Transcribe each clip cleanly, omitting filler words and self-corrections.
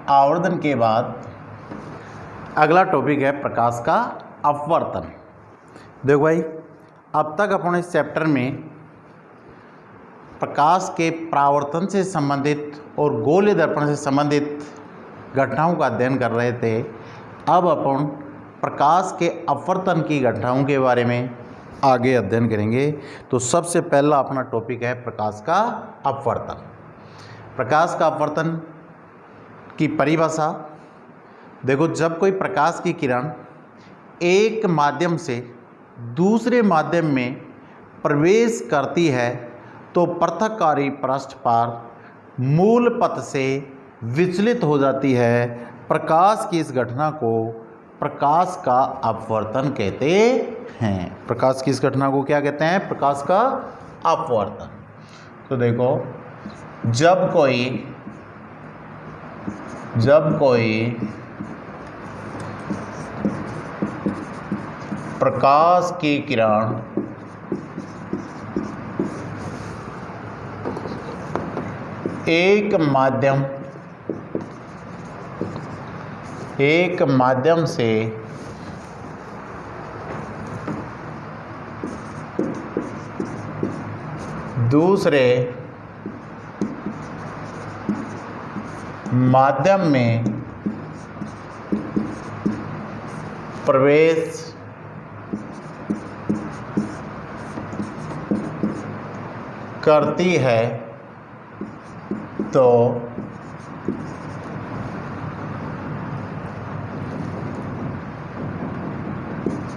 आवर्धन के बाद अगला टॉपिक है प्रकाश का अपवर्तन। देखो भाई, अब तक अपन इस चैप्टर में प्रकाश के परावर्तन से संबंधित और गोलीय दर्पण से संबंधित घटनाओं का अध्ययन कर रहे थे। अब अपन प्रकाश के अपवर्तन की घटनाओं के बारे में आगे अध्ययन करेंगे। तो सबसे पहला अपना टॉपिक है प्रकाश का अपवर्तन। प्रकाश का अपवर्तन की परिभाषा देखो, जब कोई प्रकाश की किरण एक माध्यम से दूसरे माध्यम में प्रवेश करती है तो पृथक्कारी पृष्ठ पर मूल पथ से विचलित हो जाती है। प्रकाश की इस घटना को प्रकाश का अपवर्तन कहते हैं। प्रकाश की इस घटना को क्या कहते हैं? प्रकाश का अपवर्तन। तो देखो, जब कोई प्रकाश की किरण एक माध्यम से दूसरे माध्यम में प्रवेश करती है तो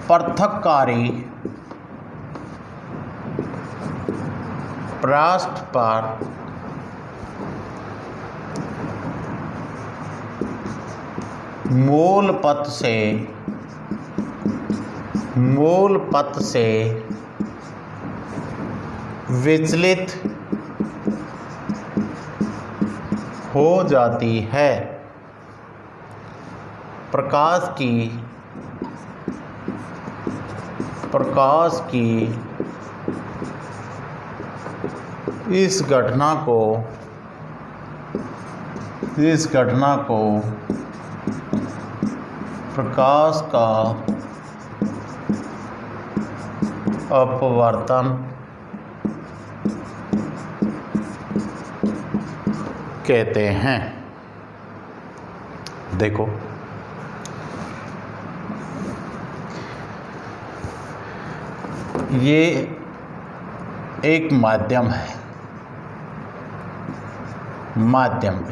पृथक्कारी पृष्ठ पर मूल पथ से विचलित हो जाती है। प्रकाश की इस घटना को प्रकाश का अपवर्तन कहते हैं। देखो, ये एक माध्यम है,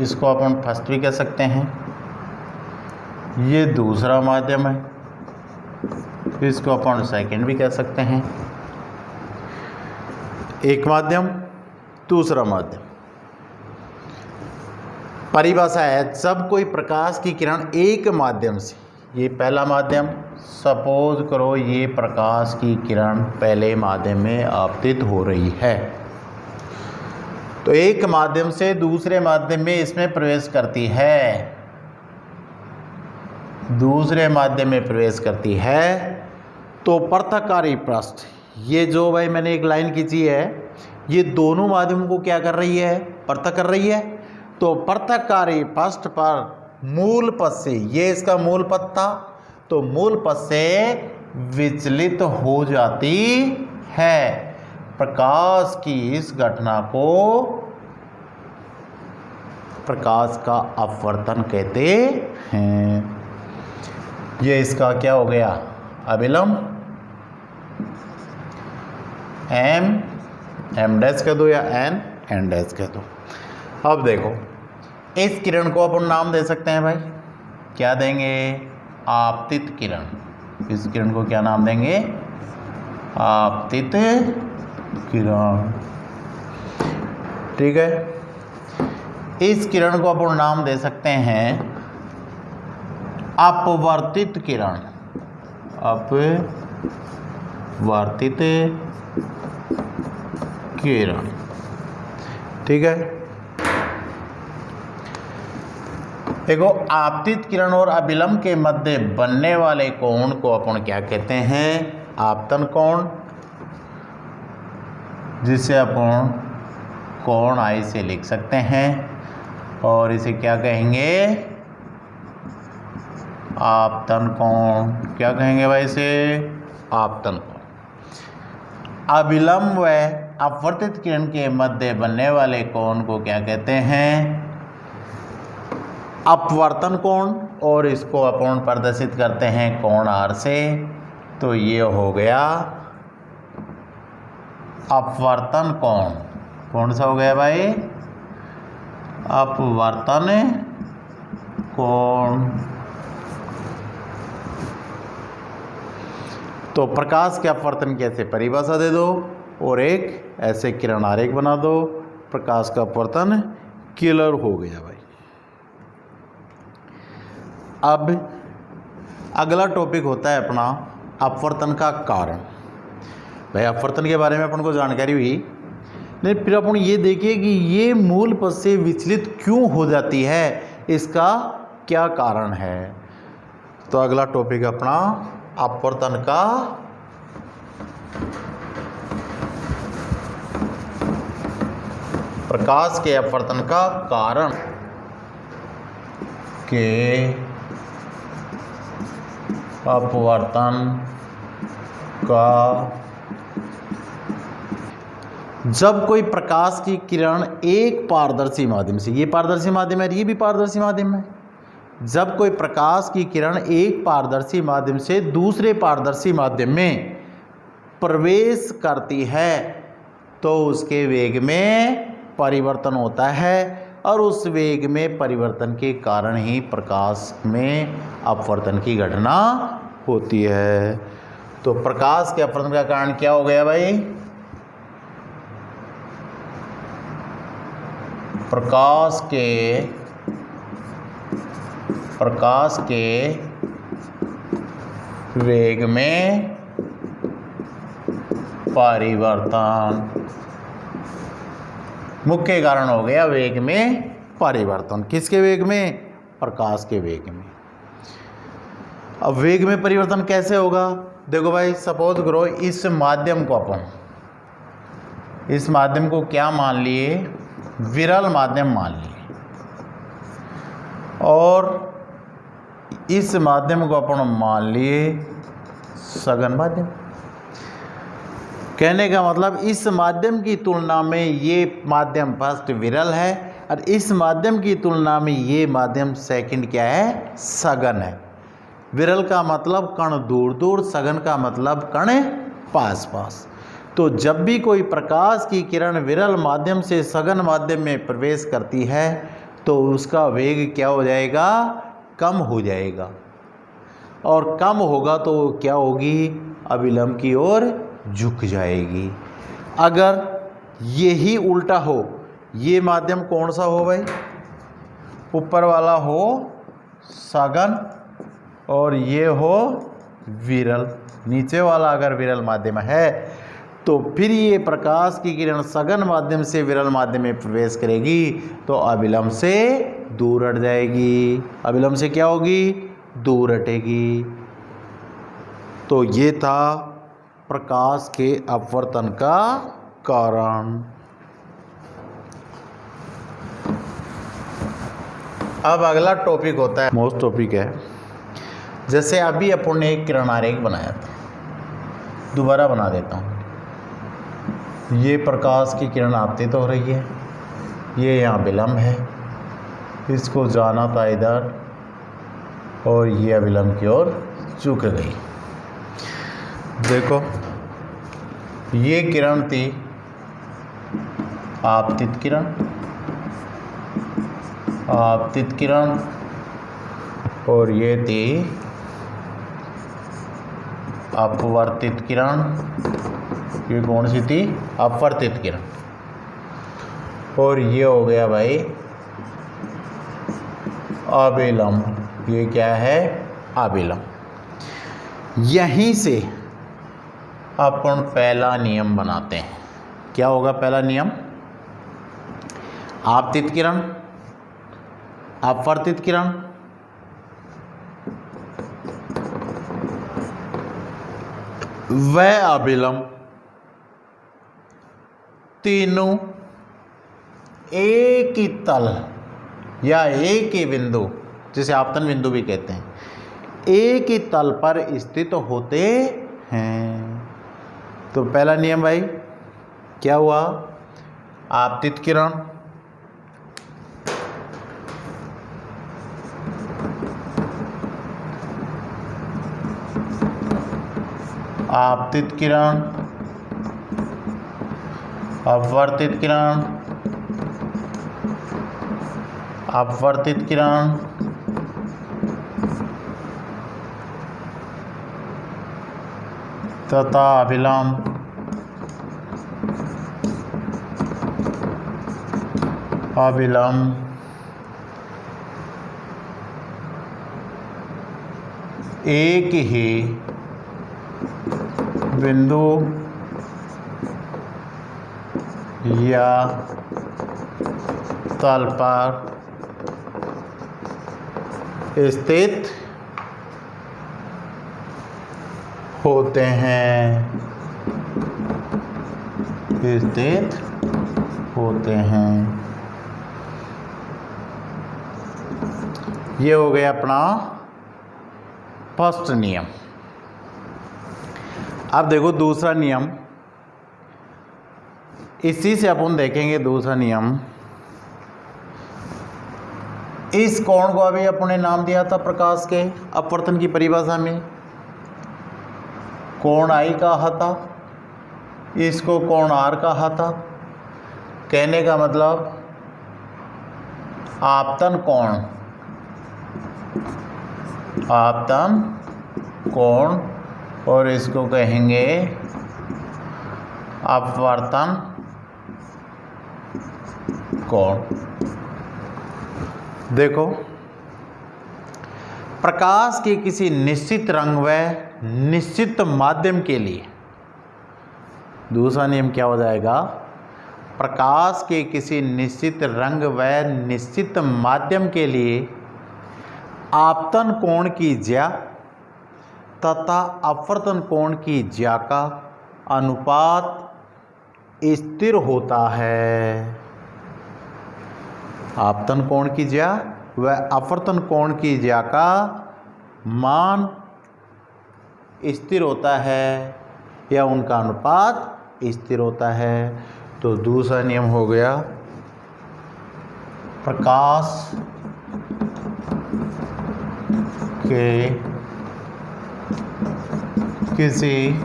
इसको अपन फर्स्ट भी कह सकते हैं। ये दूसरा माध्यम है, इसको अपन सेकंड भी कह सकते हैं। एक माध्यम, दूसरा माध्यम। परिभाषा है, जब कोई प्रकाश की किरण एक माध्यम से, ये पहला माध्यम, सपोज करो ये प्रकाश की किरण पहले माध्यम में आपतित हो रही है, तो एक माध्यम से दूसरे माध्यम में इसमें प्रवेश करती है, तो पृथक्कारी पृष्ठ, ये जो भाई मैंने एक लाइन खींची है, ये दोनों माध्यमों को क्या कर रही है? पृथक कर रही है। तो पृथक्कारी पृष्ठ पर मूल पथ से, ये इसका मूल पथ था, तो मूल पथ से विचलित हो जाती है। प्रकाश की इस घटना को प्रकाश का अपवर्तन कहते हैं। ये इसका क्या हो गया? अभिलंब, एम डैश कह दो या एन डैश कह दो। अब देखो, इस किरण को अपन नाम दे सकते हैं भाई, क्या देंगे? आपतित किरण। इस किरण को क्या नाम देंगे? आपतित किरण। ठीक है, इस किरण को अपन नाम दे सकते हैं अपवर्तित किरण। अपवर्तित किरण। ठीक है, देखो, आपतित किरण और अभिलंब के मध्य बनने वाले कोण को अपन क्या कहते हैं? आपतन कोण, जिसे अपन कोण आई से लिख सकते हैं। और इसे क्या कहेंगे? आपतन कोण। क्या कहेंगे भाई इसे? आपतन कोण। अभिलंब व अपवर्तित किरण के मध्य बनने वाले कोण को क्या कहते हैं? अपवर्तन कोण। और इसको अपन प्रदर्शित करते हैं कोण R से। तो ये हो गया अपवर्तन कोण। कौन सा हो गया भाई? अपवर्तन कोण। तो प्रकाश के अपवर्तन की ऐसे परिभाषा दे दो और एक ऐसे किरण आरेख बना दो। प्रकाश का अपवर्तन क्लियर हो गया भाई। अब अगला टॉपिक होता है अपना अपवर्तन का कारण। भाई अपवर्तन के बारे में अपन को जानकारी हुई, लेकिन फिर अपन ये देखिए कि ये मूल पद से विचलित क्यों हो जाती है, इसका क्या कारण है। तो अगला टॉपिक अपना अपवर्तन का प्रकाश के अपवर्तन का कारण के अपवर्तन का। जब कोई प्रकाश की किरण एक पारदर्शी माध्यम से, ये पारदर्शी माध्यम है, ये भी पारदर्शी माध्यम है। जब कोई प्रकाश की किरण एक पारदर्शी माध्यम से दूसरे पारदर्शी माध्यम में प्रवेश करती है तो उसके वेग में परिवर्तन होता है और उस वेग में परिवर्तन के कारण ही प्रकाश में अपवर्तन की घटना होती है। तो प्रकाश के अपवर्तन का कारण क्या हो गया भाई? प्रकाश के वेग में परिवर्तन मुख्य कारण हो गया। वेग में परिवर्तन। किसके वेग में? प्रकाश के वेग में। अब वेग में परिवर्तन कैसे होगा? देखो भाई, सपोज करो इस माध्यम को अपन, इस माध्यम को क्या मान लिए? विरल माध्यम मान लिए। और इस माध्यम को अपन मान लिए सघन माध्यम। कहने का मतलब इस माध्यम की तुलना में ये माध्यम फर्स्ट विरल है और इस माध्यम की तुलना में ये माध्यम सेकंड क्या है? सघन है। विरल का मतलब कण दूर दूर, सघन का मतलब कण पास पास। तो जब भी कोई प्रकाश की किरण विरल माध्यम से सघन माध्यम में प्रवेश करती है तो उसका वेग क्या हो जाएगा? कम हो जाएगा। और कम होगा तो क्या होगी? अभिलंब की ओर झुक जाएगी। अगर यही उल्टा हो, ये माध्यम कौन सा हो भाई? ऊपर वाला हो सघन और ये हो विरल। नीचे वाला अगर विरल माध्यम है तो फिर ये प्रकाश की किरण सघन माध्यम से विरल माध्यम में प्रवेश करेगी तो अभिलंब से दूर हट जाएगी। अभिलंब से क्या होगी? दूर हटेगी। तो ये था प्रकाश के अपवर्तन का कारण। अब अगला टॉपिक होता है, मोस्ट टॉपिक है। जैसे अभी अपन ने एक किरण आरेख बनाया था, दोबारा बना देता हूँ। ये प्रकाश की किरण आपतित हो रही है, ये यहाँ विलंब है, इसको जाना था इधर और ये अभिलंब की ओर झुक गई। देखो ये किरण थी आपतित किरण, आपतित किरण, और ये थी अपवर्तित किरण। ये कौन सी थी? अपवर्तित किरण। और ये हो गया भाई अभिलंब। ये क्या है? अभिलंब। यहीं से अपन पहला नियम बनाते हैं। क्या होगा पहला नियम? आपतित किरण, अपवर्तित किरण, वह अभिलंब तीनों एक ही तल या एक ही बिंदु, जिसे आपतन बिंदु भी कहते हैं, एक ही तल पर स्थित होते हैं। तो पहला नियम भाई क्या हुआ, आपतित किरण अपवर्तित किरण तथा अभिलंब एक ही बिंदु या तल पर स्थित होते हैं, ये हो गया अपना फर्स्ट नियम। अब देखो दूसरा नियम, इसी से अपन देखेंगे दूसरा नियम। इस कोण को अभी अपने नाम दिया था प्रकाश के अपवर्तन की परिभाषा में, कोण आई कहा था, इसको कोण आर कहा था। कहने का मतलब आपतन कोण और इसको कहेंगे अपवर्तन कोण। देखो, प्रकाश के किसी निश्चित रंग व निश्चित माध्यम के लिए, दूसरा नियम क्या हो जाएगा, प्रकाश के किसी निश्चित रंग व निश्चित माध्यम के लिए आपतन कोण की ज्या तथा अपवर्तन कोण की ज्या का अनुपात स्थिर होता है। आपतन कोण की ज्या व अपवर्तन कोण की ज्या का मान स्थिर होता है या उनका अनुपात स्थिर होता है। तो दूसरा नियम हो गया, प्रकाश के किसी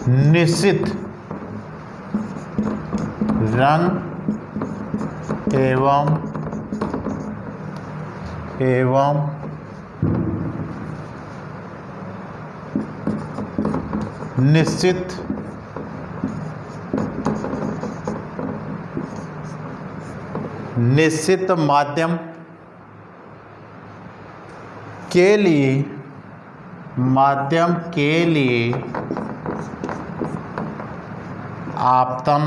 निश्चित रंग एवं निश्चित माध्यम के लिए आपतन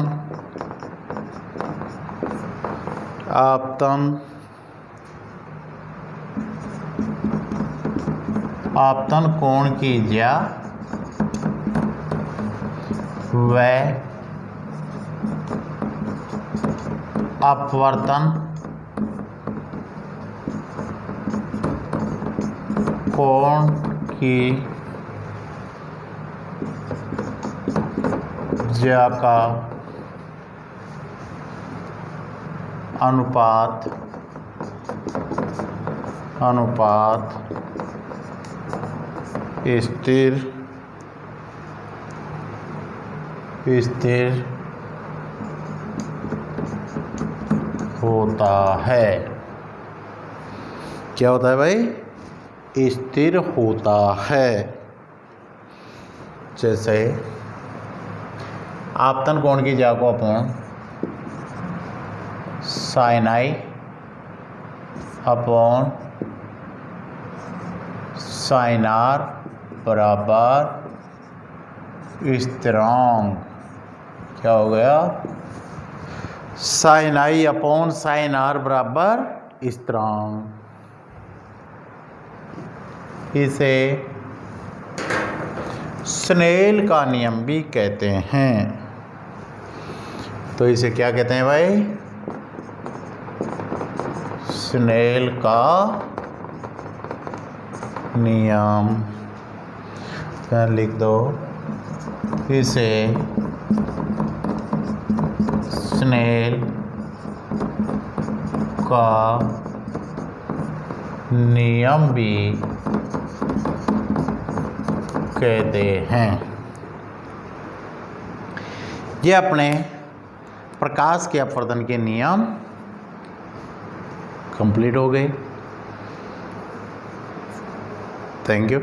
कोण की ज्या व अपवर्तन कोण की ज्या का अनुपात स्थिर होता है। क्या होता है भाई? स्थिर होता है। जैसे आपतन कोण की ज्या को अपन sine I upon sine R बराबर स्थिरांक, क्या हो गया? Sine I upon sine R बराबर स्थिरांक। इसे स्नेल का नियम भी कहते हैं। तो इसे क्या कहते हैं भाई? स्नेल का नियम क्या लिख दो, इसे स्नेल का नियम भी कहते हैं। ये अपने प्रकाश के अपवर्तन के नियम कंप्लीट हो गए। Thank you.